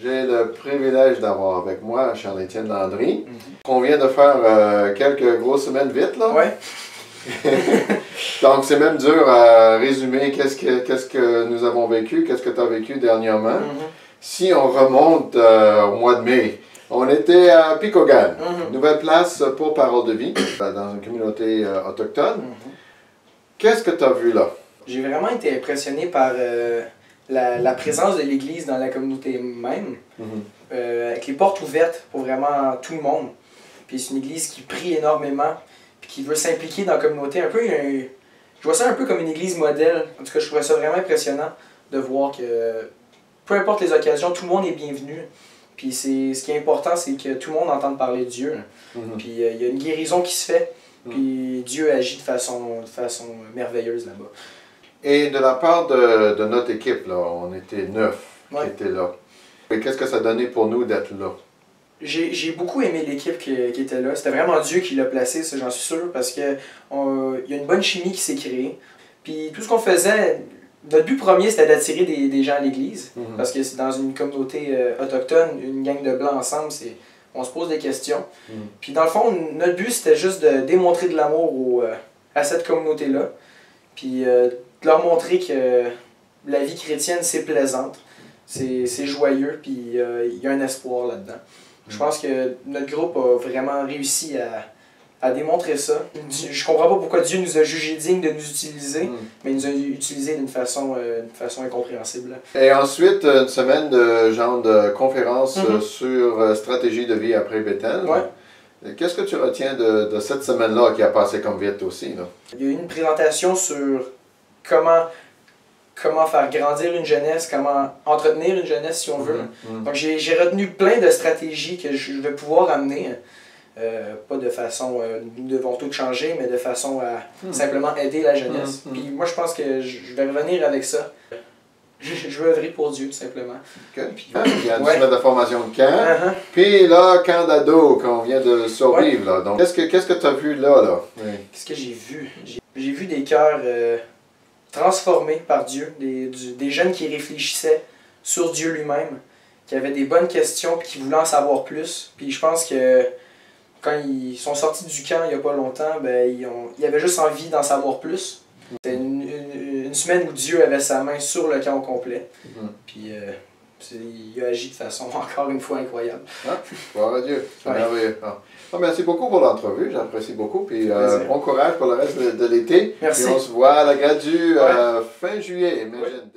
J'ai le privilège d'avoir avec moi Charles-Étienne Landry. On vient de faire quelques grosses semaines vite, là. Ouais. Donc, c'est même dur à résumer qu'est-ce que nous avons vécu, qu'est-ce que tu as vécu dernièrement. Si on remonte au mois de mai, on était à Picogan, nouvelle place pour Parole de vie, dans une communauté autochtone. Qu'est-ce que tu as vu là? J'ai vraiment été impressionné par la présence de l'Église dans la communauté même, avec les portes ouvertes pour vraiment tout le monde. Puis c'est une Église qui prie énormément, puis qui veut s'impliquer dans la communauté. Je vois ça un peu comme une Église modèle. En tout cas, je trouvais ça vraiment impressionnant de voir que peu importe les occasions, tout le monde est bienvenu. Puis ce qui est important, c'est que tout le monde entende parler de Dieu. Puis il y a une guérison qui se fait, puis Dieu agit de façon merveilleuse là-bas. Et de la part de notre équipe, là, on était 9 qui étaient là. Et qu'est-ce que ça donnait pour nous d'être là? J'ai beaucoup aimé l'équipe qui était là. C'était vraiment Dieu qui l'a placé, ça j'en suis sûr, parce que y a une bonne chimie qui s'est créée. Puis tout ce qu'on faisait, notre but premier c'était d'attirer des gens à l'église, parce que c'est dans une communauté autochtone, une gang de blancs ensemble, on se pose des questions. Puis dans le fond, notre but c'était juste de démontrer de l'amour à cette communauté-là, puis de leur montrer que la vie chrétienne c'est plaisante, c'est joyeux, puis il y a un espoir là-dedans. Je pense que notre groupe a vraiment réussi à démontrer ça. Je comprends pas pourquoi Dieu nous a jugés dignes de nous utiliser, mais il nous a utilisés d'une façon incompréhensible. Et ensuite, une semaine de genre de conférence sur stratégie de vie après Bethel. Qu'est-ce que tu retiens de cette semaine-là qui a passé comme vite aussi, là? Il y a eu une présentation sur comment faire grandir une jeunesse, comment entretenir une jeunesse si on veut. Donc j'ai retenu plein de stratégies que je vais pouvoir amener, pas de façon nous devons tout changer, mais de façon à simplement aider la jeunesse. Puis moi je pense que je vais revenir avec ça. Je veux œuvrer pour Dieu tout simplement. Puis, il y a une semaine de formation de camp. Puis là, camp d'ado qu'on vient de survivre. Là. Donc qu'est-ce que tu as vu là? Qu'est-ce que j'ai vu? J'ai vu des cœurs transformés par Dieu, des jeunes qui réfléchissaient sur Dieu lui-même, qui avaient des bonnes questions et qui voulaient en savoir plus. Puis je pense que quand ils sont sortis du camp il n'y a pas longtemps, ben, ils avaient juste envie d'en savoir plus. C'était une semaine où Dieu avait sa main sur le camp au complet. Puis il a agi de façon encore une fois incroyable. Gloire à Dieu, c'est merveilleux. Merci beaucoup pour l'entrevue, j'apprécie beaucoup. Puis bon courage pour le reste de l'été. Merci. Puis on se voit à la Gradue fin juillet, imagine.